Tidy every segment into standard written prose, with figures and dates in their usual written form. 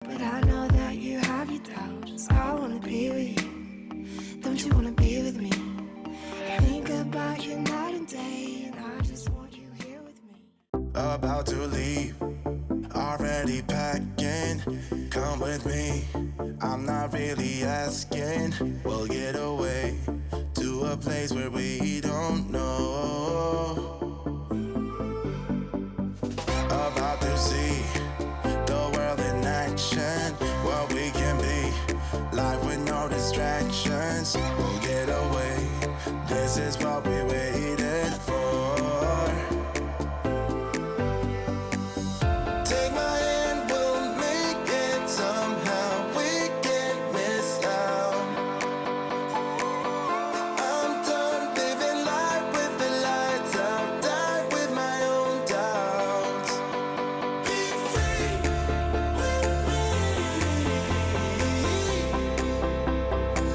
But I know that you have your doubts. I wanna be with you. Don't you wanna be with me? I think about you night and day, and I just want you here with me. About to leave, already packing. Come with me, I'm not really asking. We'll get away to a place where we don't know. About to see the world in action, what we can be, life with no distractions. We'll get away, this is what we waited for. Take my hand, we'll make it somehow. We can't miss out. I'm done living life with the lights out. Die with my own doubts. Be free with me.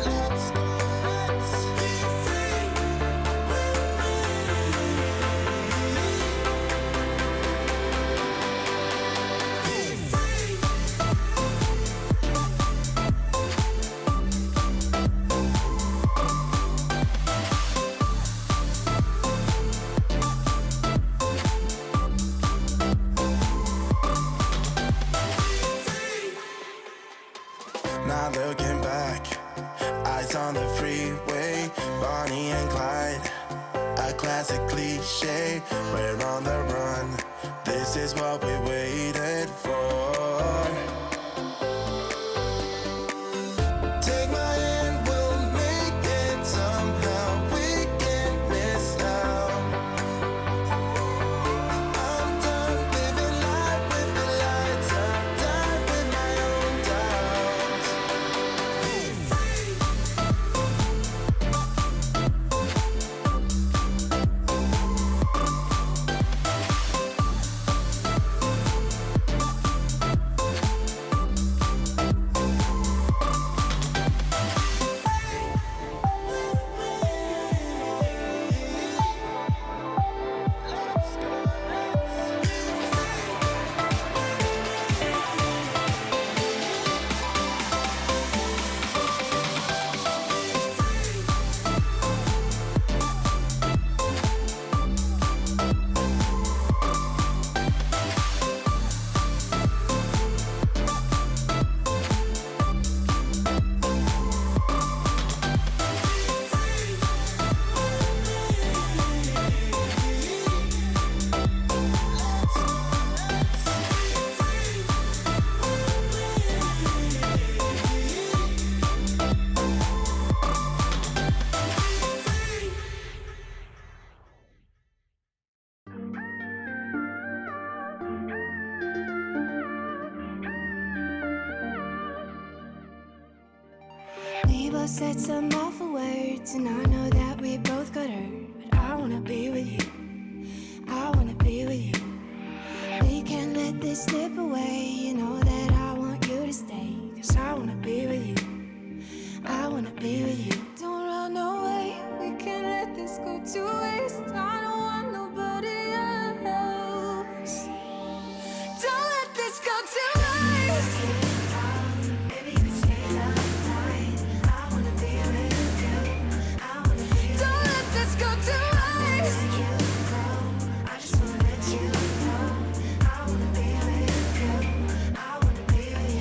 Let's be free with me. Not looking back, eyes on the freeway, Bonnie and Clyde, a classic cliche. We're on the run, this is what we waited for. Take my hand, we'll make it somehow. We can't miss out. I'm done living life with the lights out. Die with my own doubts. Be free. We both said some awful words, and I know that we both got hurt. But I wanna be with you. I wanna be with you. We can't let this slip away. You know that I want you to stay. 'Cause I wanna be with you. I wanna be with you. Don't run away. We can't let this go to waste. I don't want nobody else. Don't let this go to waste. Baby, you can stay up night. I wanna be with you. I wanna be with you. Don't let this go to waste. You go. I just wanna let you know. I wanna be with you. I wanna be with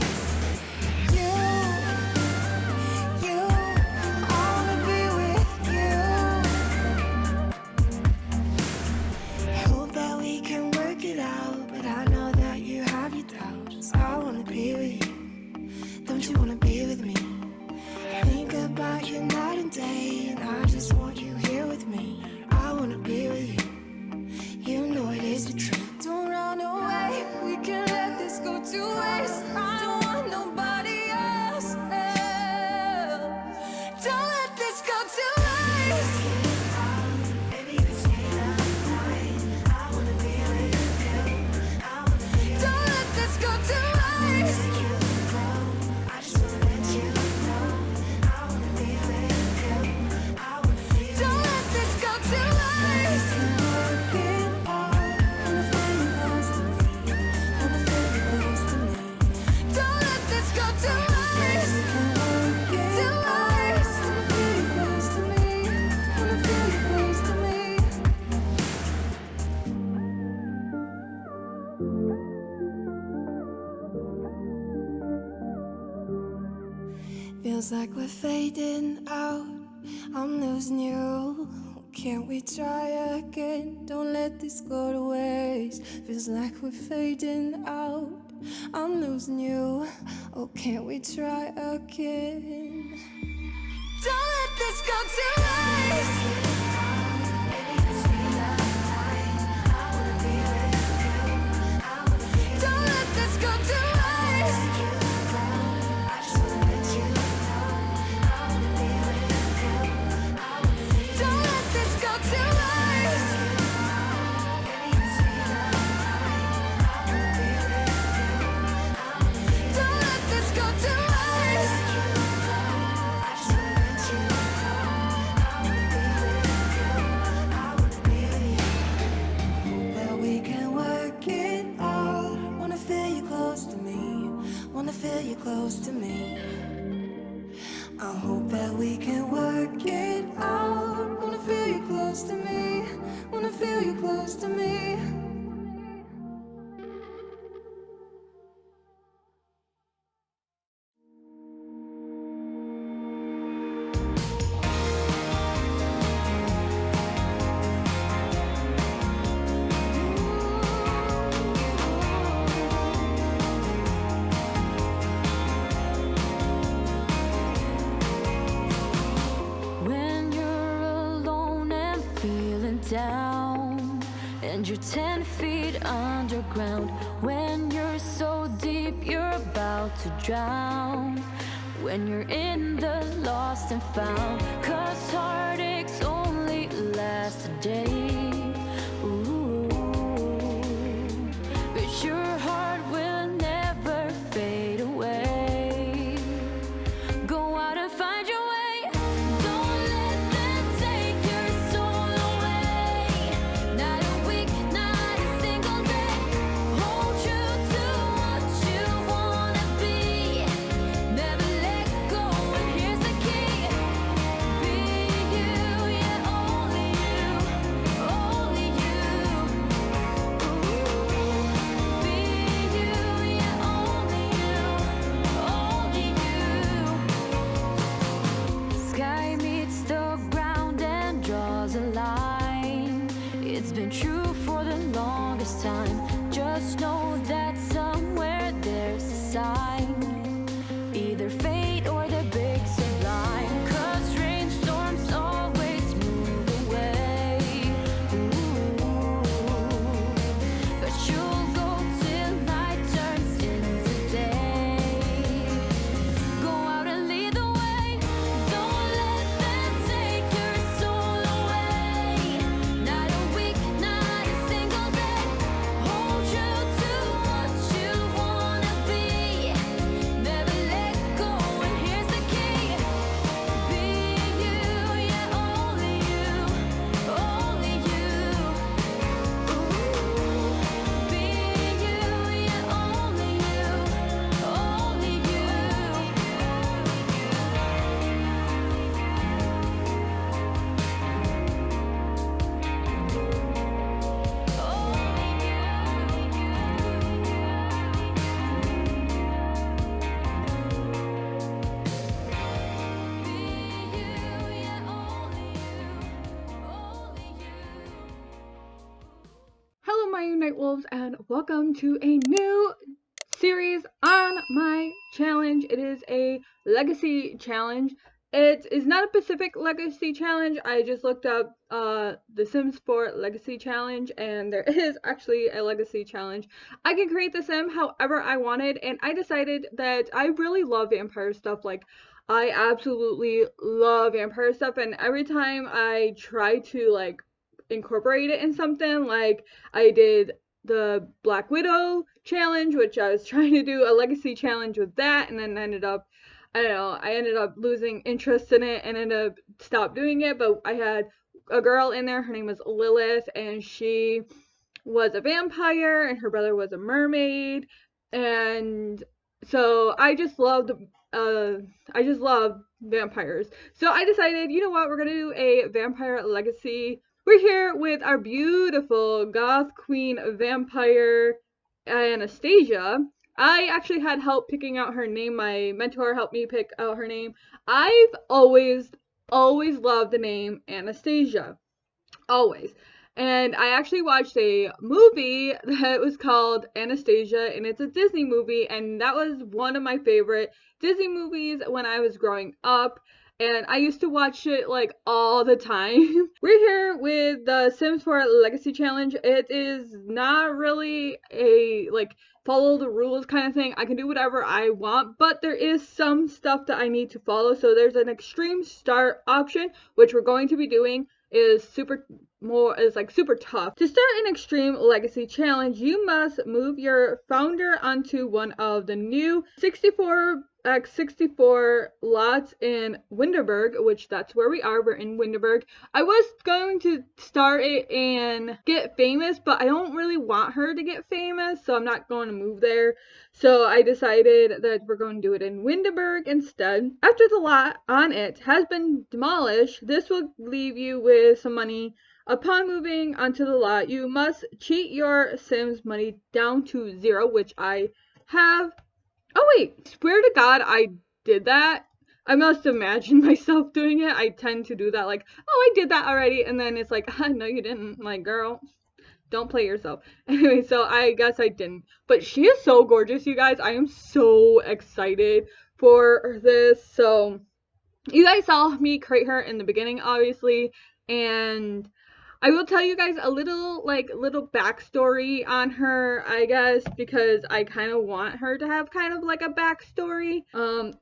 you. You, I wanna be with you. Hope that we can work it out, but I know that you have your doubts. I wanna be with you. Don't you wanna be with me? I think about you night and day, and I just want you here with me. I wanna be with you. You know it is the truth. Don't run away. We can't let this go to waste. I don't want nobody else. Don't let this go to waste. Baby, you can stay up night. I wanna be with you. I wanna be with you. Don't let this go to waste. You go. I just wanna let you know. I wanna be with you. I wanna be with you. Don't let this go to waste. Work it out. Wanna feel you close to me. Wanna feel you close to me. Feels like we're fading out. I'm losing you. Can't we try again? Don't let this go to waste. Feels like we're fading out. I'm losing you. Oh, can't we try again? Don't let this go to waste. Don't let this go to waste. Don't let this go to waste. Don't let this go to waste. That we can work it out. Wanna feel you close to me. Wanna feel you close to me. I hope that we can work it out. Wanna feel you close to me. Wanna feel you close to me. When you're alone and feeling down, and you're 10 feet underground, when you're so deep you're about to drown, when you're in the lost and found, 'cause heartaches only last a day. Ooh, but your heart will never fade away. Go out and find your way. Don't let them take your soul away. Not a week, not a single day. Hold true to what you wanna be. Never let go, and here's the key. Be you, yeah, only you, only you. Be you, yeah, only you, only you. Sky meets the ground and draws a line. It's been true for the longest time. Just know that somewhere there's a sign. Either fate or the big sublime. 'Cause rainstorms always move away. Ooh, but you'll go till night turns into day. Go out and lead the way. Don't let them take your soul away. Not a week, not a single day. Hold true to what you wanna be. Never let go, and here's the key. Be you, yeah, only you, only you. Be you, yeah, only you, only you. Hello, my Night Wolves, and welcome to a new series on my challenge. It is a legacy challenge. It is not a specific legacy challenge. I just looked up the Sims 4 legacy challenge, and there is actually a legacy challenge. I can create the sim however I wanted, and I decided that I really love vampire stuff. Like, I absolutely love vampire stuff, and every time I try to like incorporate it in something, like I did the Black Widow challenge, which I was trying to do a legacy challenge with that, and then I ended up losing interest in it and ended up stopped doing it. But I had a girl in there, her name was Lilith, and she was a vampire and her brother was a mermaid, and so uh I just loved vampires. So I decided, you know what, we're gonna do a vampire legacy. We're here with our beautiful goth queen vampire Anastasia. I actually had help picking out her name. My mentor helped me pick out her name. I've always loved the name Anastasia. Always. And I actually watched a movie that was called Anastasia, and it's a Disney movie, and that was one of my favorite Disney movies when I was growing up. And I used to watch it like all the time. We're here with the Sims 4 Legacy Challenge. It is not really a like follow the rules kind of thing. I can do whatever I want, but there is some stuff that I need to follow. So there's an extreme start option, which we're going to be doing is super tough. To start an extreme legacy challenge, you must move your founder onto one of the new 64x64 lots in Winterberg, which that's where we are. We're in Winterberg. I was going to start it and Get Famous, but I don't really want her to get famous, so I'm not going to move there. So I decided that we're going to do it in Winterberg instead. After the lot on it has been demolished, this will leave you with some money. Upon moving onto the lot, you must cheat your Sims money down to 0, which I have. Oh wait, swear to God I did that. I must imagine myself doing it. I tend to do that, like, oh, I did that already, and then it's like, no, you didn't. Like, girl, don't play yourself. Anyway, so I guess I didn't. But she is so gorgeous, you guys. I am so excited for this. So you guys saw me create her in the beginning, obviously, and I will tell you guys a little backstory on her, I guess, because I kind of want her to have kind of like a backstory.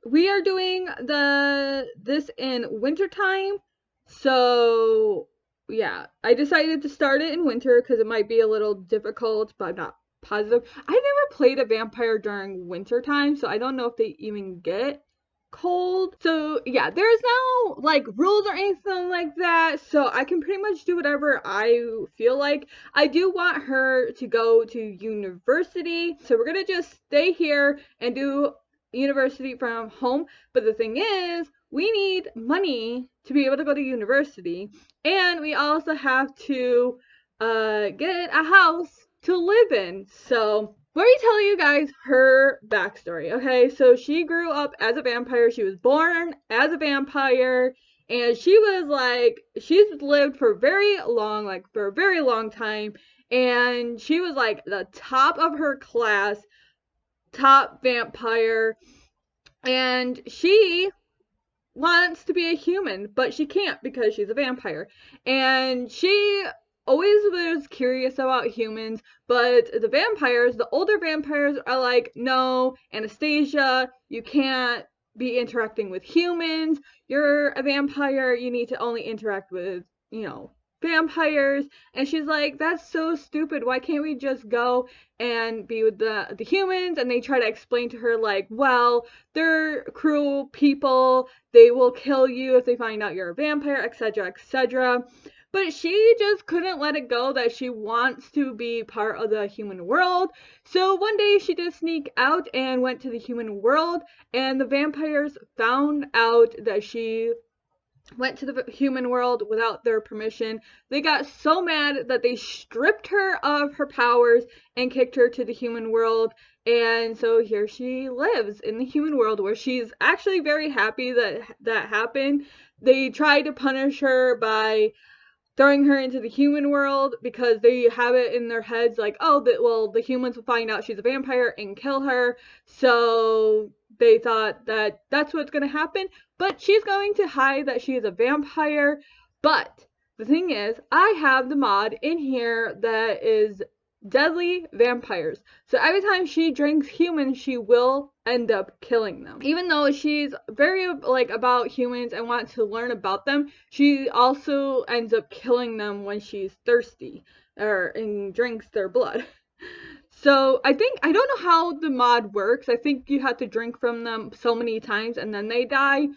We are doing this in wintertime, so yeah, I decided to start it in winter because it might be a little difficult, but I'm not positive. I never played a vampire during wintertime, so I don't know if they even get cold. So yeah, there's no like rules or anything like that, so I can pretty much do whatever I feel like. I do want her to go to university, so we're gonna just stay here and do university from home. But the thing is, we need money to be able to go to university, and we also have to get a house to live in. So let me tell you guys her backstory, okay? So she grew up as a vampire. She was born as a vampire, and she's lived for for a very long time, and she was like the top of her class, top vampire, and she wants to be a human, but she can't because she's a vampire. And she always was curious about humans, but the older vampires are like, no, Anastasia, you can't be interacting with humans. You're a vampire. You need to only interact with, vampires. And she's like, that's so stupid. Why can't we just go and be with the humans? And they try to explain to her like, well, they're cruel people. They will kill you if they find out you're a vampire, etc., etc. But she just couldn't let it go that she wants to be part of the human world. So one day she did sneak out and went to the human world, and the vampires found out that she went to the human world without their permission. They got so mad that they stripped her of her powers and kicked her to the human world. And so here she lives in the human world, where she's actually very happy that that happened. They tried to punish her by throwing her into the human world because they have it in their heads like, oh, the humans will find out she's a vampire and kill her. So they thought that that's what's going to happen. But she's going to hide that she is a vampire. But the thing is, I have the mod in here that is deadly vampires. So every time she drinks humans, she will end up killing them. Even though she's very about humans and wants to learn about them, she also ends up killing them when she's thirsty and drinks their blood. So I don't know how the mod works. I think you have to drink from them so many times and then they die.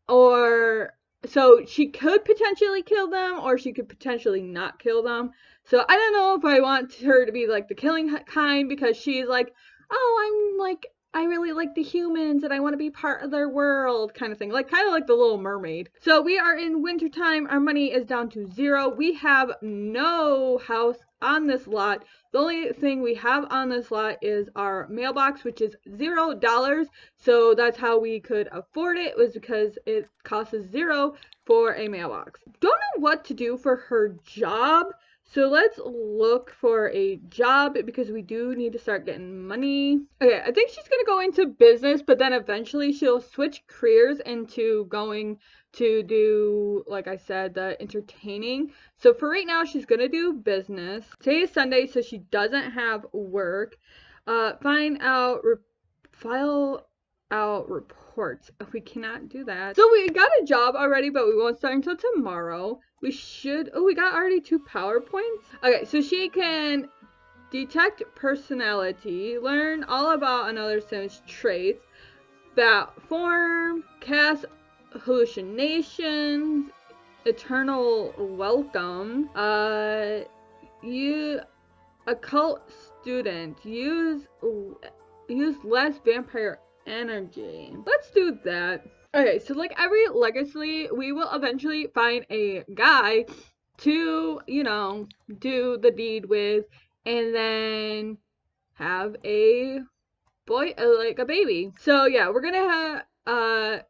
Or so she could potentially kill them, or she could potentially not kill them. So I don't know if I want her to be like the killing kind, because she's like, oh, I really like the humans and I want to be part of their world kind of thing. Like kind of like the Little Mermaid. So we are in wintertime. Our money is down to 0. We have no house on this lot. The only thing we have on this lot is our mailbox, which is $0. So that's how we could afford it, was because it costs us 0 for a mailbox. Don't know what to do for her job. So let's look for a job because we do need to start getting money. Okay, I think she's going to go into business, but then eventually she'll switch careers into going to do, like I said, the entertaining. So for right now, she's going to do business. Today is Sunday, so she doesn't have work. File out reports. We cannot do that. So we got a job already, but we won't start until tomorrow. We got already 2 PowerPoints. Okay, so she can detect personality, learn all about another Sim's traits, bat form, cast hallucinations, eternal welcome, occult student, use less vampire energy. Let's do that. Okay, so like every legacy, we will eventually find a guy to, do the deed with, and then have a boy, like a baby. So yeah, we're gonna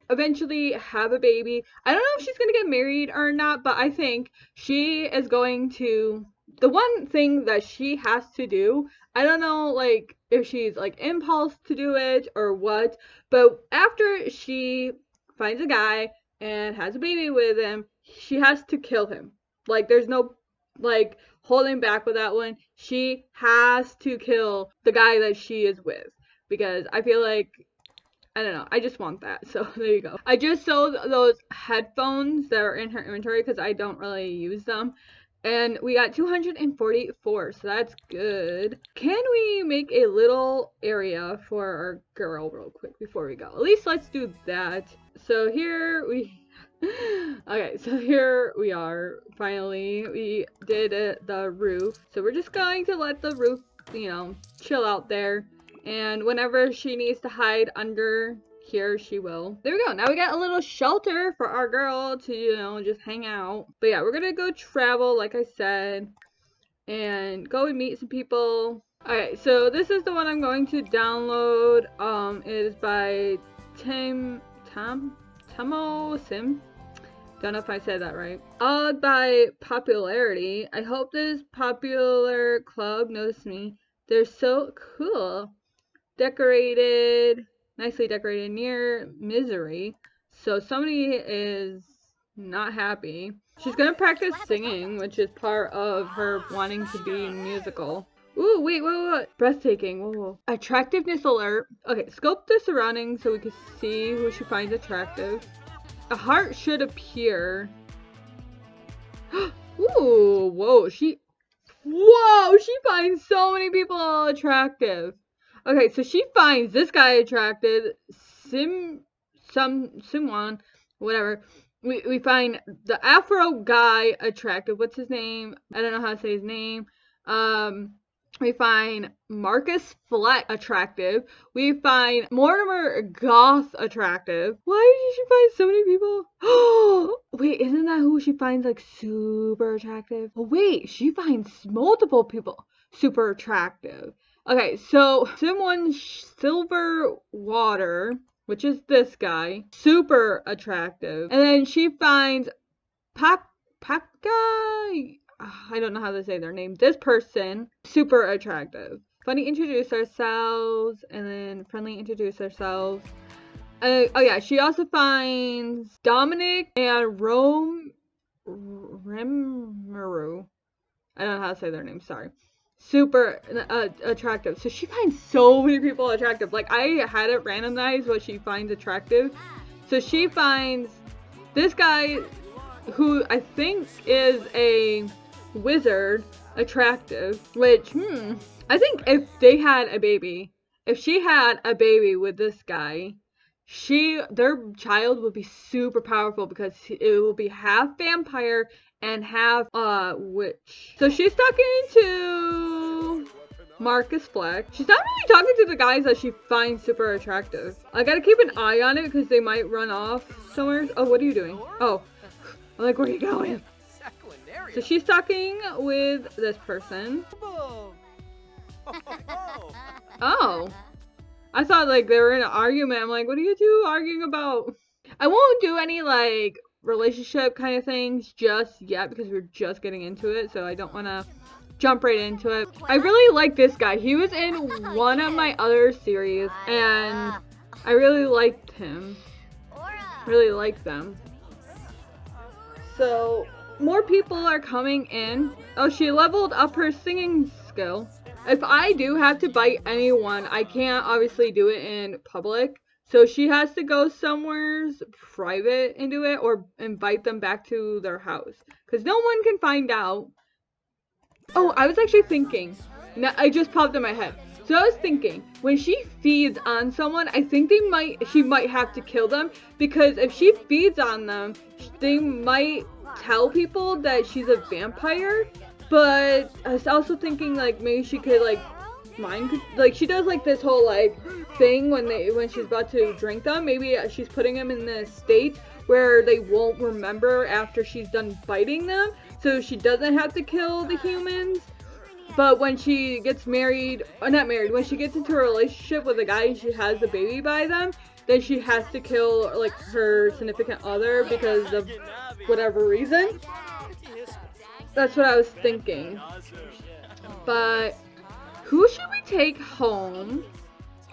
eventually have a baby. I don't know if she's gonna get married or not, but I think she is going to. The one thing that she has to do, I don't know, like if she's like impulse to do it or what, but after she finds a guy and has a baby with him, she has to kill him. Like there's no like holding back with that one. She has to kill the guy that she is with, because I feel like, I don't know, I just want that. So there you go. I just sold those headphones that are in her inventory because I don't really use them. And we got 244, so that's good. Can we make a little area for our girl real quick before we go? At least let's do that. So here we... Okay, so here we are. Finally, we did the roof. So we're just going to let the roof, chill out there. And whenever she needs to hide under here, she will. There we go. Now we got a little shelter for our girl to, just hang out. But yeah, we're gonna go travel, like I said, and go and meet some people. Okay, so this is the one I'm going to download. It is by Tamo Sim. Don't know if I said that right. By popularity. I hope this popular club noticed me. They're so cool. Nicely decorated near misery. So somebody is not happy. She's gonna practice singing, which is part of her wanting to be musical. Ooh, wait. Breathtaking. Whoa. Attractiveness alert. Okay, scope the surroundings so we can see who she finds attractive. A heart should appear. Ooh, whoa, she finds so many people attractive. Okay, so she finds this guy attractive, S.1, whatever. We find the Afro guy attractive. What's his name? I don't know how to say his name. We find Marcus Fleck attractive. We find Mortimer Goth attractive. Why did she find so many people? Oh, wait, isn't that who she finds like super attractive? Oh, wait, she finds multiple people super attractive. Okay, so someone Silver Water, which is this guy, super attractive. And then she finds Papka. I don't know how to say their name. This person, super attractive. Funny introduce ourselves, and then friendly introduce ourselves. Oh yeah, she also finds Dominic and Remmeru. I don't know how to say their name, sorry. Super attractive. So she finds so many people attractive. Like, I had it randomized what she finds attractive. So she finds this guy, who I think is a wizard, attractive, which I think if she had a baby with this guy, their child would be super powerful because it will be half vampire and half witch. So she's talking to Marcus Fleck. She's not really talking to the guys that she finds super attractive. I gotta keep an eye on it because they might run off somewhere. Oh, what are you doing? Oh, I'm like, where are you going? So she's talking with this person. Oh. I thought like they were in an argument. I'm like, what are you two arguing about? I won't do any like relationship kind of things just yet because we're just getting into it, so I don't want to jump right into it. I really like this guy. He was in one of my other series and I really liked him. Really liked them. So more people are coming in. Oh, she leveled up her singing skill. If I do have to bite anyone, I can't obviously do it in public. So she has to go somewhere private and do it or invite them back to their house. Because no one can find out. Oh, I was actually thinking. Now, I just popped in my head. So I was thinking, when she feeds on someone, I think she might have to kill them. Because if she feeds on them, they might tell people that she's a vampire. But I was also thinking like maybe she could like like she does like this whole like thing when she's about to drink them. Maybe she's putting them in the state where they won't remember after she's done biting them, so she doesn't have to kill the humans. But when she gets married, or not married, when she gets into a relationship with a guy and she has a baby by them, then she has to kill like her significant other because of whatever reason. That's what I was thinking. But who should we take home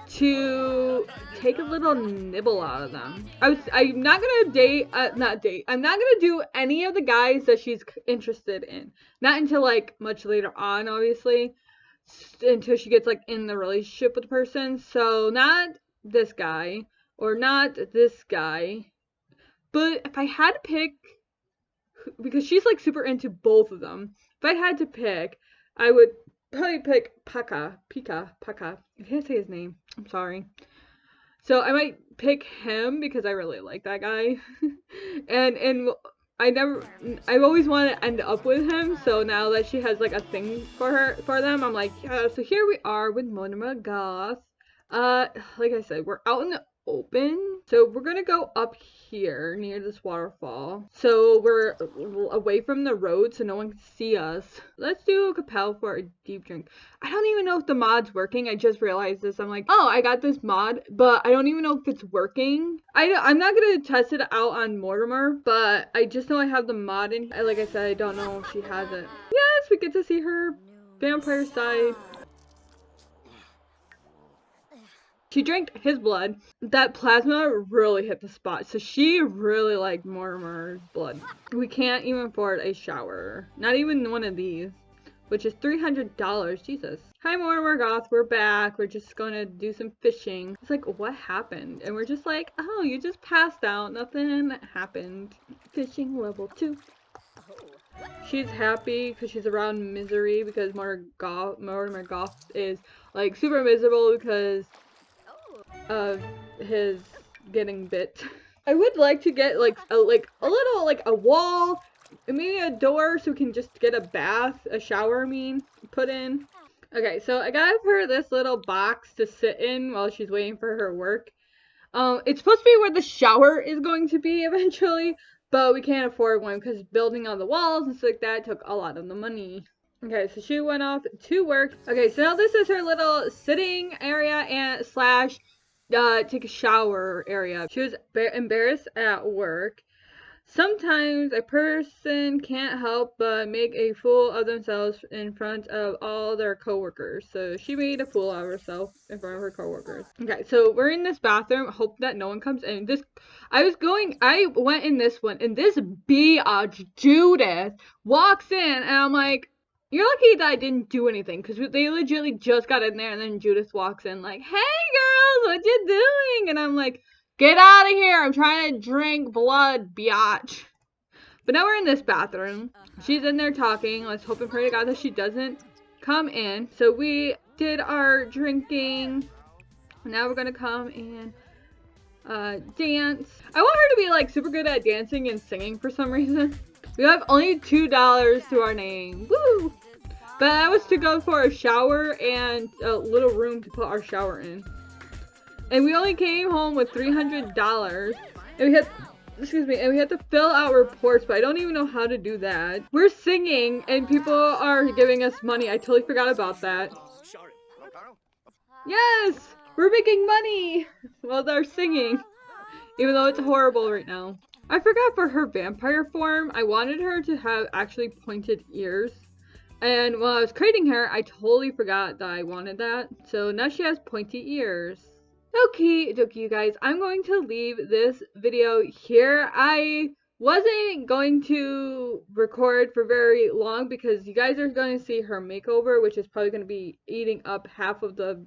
to take a little nibble out of them? I'm not gonna I'm not gonna do any of the guys that she's interested in. Not until like much later on, obviously. Until she gets like in the relationship with the person. So not this guy or not this guy. But if I had to pick, because she's like super into both of them. If I had to pick, I would probably pick Paka. I can't say his name. I'm sorry. So I might pick him because I really like that guy. and I've always wanted to end up with him. So now that she has like a thing for them, I'm like, yeah. So here we are with Mortimer Goth. Like I said, we're out in the open. So we're gonna go up here near this waterfall. So we're away from the road so no one can see us. Let's do a Capel for a deep drink. I don't even know if the mod's working. I just realized this. I'm like, oh, I got this mod, but I don't even know if it's working. I'm not gonna test it out on Mortimer, but I just know I have the mod in. Like I said, I don't know if she has it. Yes, we get to see her vampire side. She drank his blood. That plasma really hit the spot. So she really liked Mortimer's blood. We can't even afford a shower. Not even one of these. Which is $300. Jesus. Hi Mortimer Goth. We're back. We're just gonna do some fishing. It's like, what happened? And we're just like, oh, you just passed out. Nothing happened. Fishing level 2. She's happy because she's around misery because Mortimer Goth is like super miserable because of his getting bit. I would like to get like a little like a wall, maybe a door so we can just get a shower put in. Okay, so I got her this little box to sit in while she's waiting for her work. It's supposed to be where the shower is going to be eventually, but we can't afford one because building on the walls and stuff like that took a lot of the money. Okay, so she went off to work. Okay, so now this is her little sitting area and slash take a shower area. She was embarrassed at work. Sometimes a person can't help but make a fool of themselves in front of all their coworkers. So she made a fool of herself in front of her coworkers. Okay, so we're in this bathroom. Hope that no one comes in. I went in this one, and this biatch Judith walks in, and I'm like, you're lucky that I didn't do anything, because they legitimately just got in there, and then Judith walks in like, hey girls, what you doing? And I'm like, get out of here, I'm trying to drink blood, biatch. But now we're in this bathroom. She's in there talking. Let's hope and pray to God that she doesn't come in. So we did our drinking. Now we're gonna come and dance. I want her to be like super good at dancing and singing for some reason. We have only $2 to our name. Woo! But that was to go for a shower and a little room to put our shower in. And we only came home with $300. And we had excuse me, and we have to fill out reports, but I don't even know how to do that. We're singing and people are giving us money. I totally forgot about that. Yes! We're making money while they're singing, even though it's horrible right now. I forgot for her vampire form, I wanted her to have actually pointed ears. And while I was creating her, I totally forgot that I wanted that. So now she has pointy ears. Okie dokie, you guys. I'm going to leave this video here. I wasn't going to record for very long because you guys are going to see her makeover, which is probably going to be eating up half of the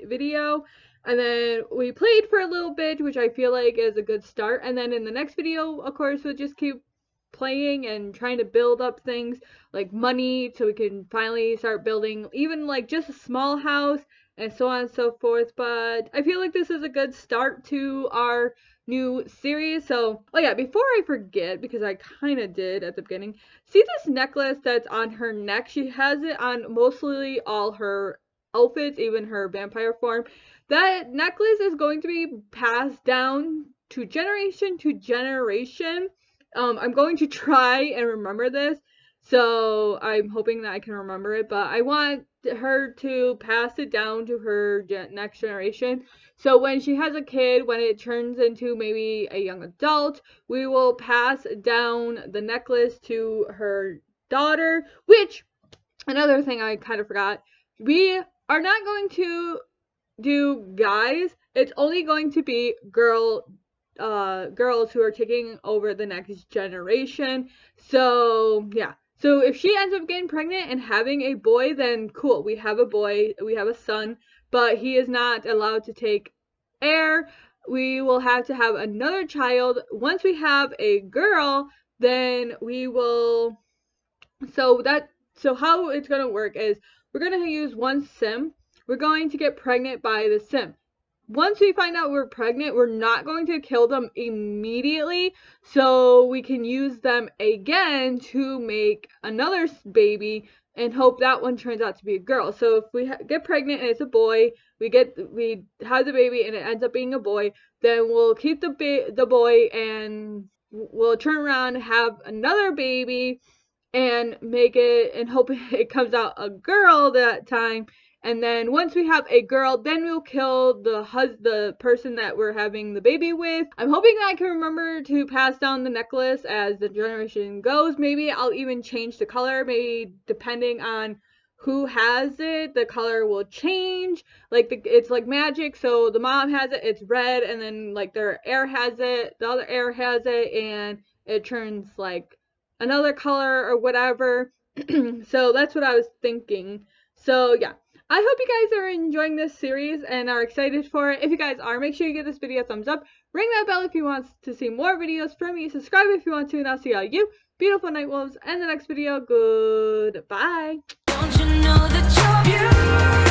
video. And then we played for a little bit, which I feel like is a good start. And then in the next video, of course, we'll just keep playing and trying to build up things like money so we can finally start building even like just a small house and so on and so forth. But I feel like this is a good start to our new series. So, oh yeah, before I forget, because I kind of did at the beginning, see this necklace that's on her neck? She has it on mostly all her outfits, even her vampire form. That necklace is going to be passed down to generation. I'm going to try and remember this, so I'm hoping that I can remember it, but I want her to pass it down to her next generation. So when she has a kid, when it turns into maybe a young adult, we will pass down the necklace to her daughter, which, another thing I kind of forgot, we are not going to do guys. It's only going to be girls who are taking over the next generation. So yeah, so if she ends up getting pregnant and having a boy, then cool, we have a boy, we have a son, but he is not allowed to take heir. We will have to have another child. Once we have a girl, then we will, so how it's gonna work is we're gonna use one sim. We're going to get pregnant by the sim. Once we find out we're pregnant, we're not going to kill them immediately, so we can use them again to make another baby and hope that one turns out to be a girl. So if we get pregnant and it's a boy, we have the baby and it ends up being a boy, then we'll keep the boy and we'll turn around, have another baby, and make it and hope it comes out a girl that time. And then once we have a girl, then we'll kill the person that we're having the baby with. I'm hoping that I can remember to pass down the necklace as the generation goes. Maybe I'll even change the color, maybe depending on who has it, the color will change. Like it's like magic, so the mom has it, it's red, and then like their heir has it, the other heir has it, and it turns like another color or whatever. So that's what I was thinking. So yeah, I hope you guys are enjoying this series and are excited for it. If you guys are, make sure you give this video a thumbs up. Ring that bell if you want to see more videos from me. Subscribe if you want to, and I'll see all you beautiful night wolves in the next video. Goodbye. Don't you know that you're beautiful?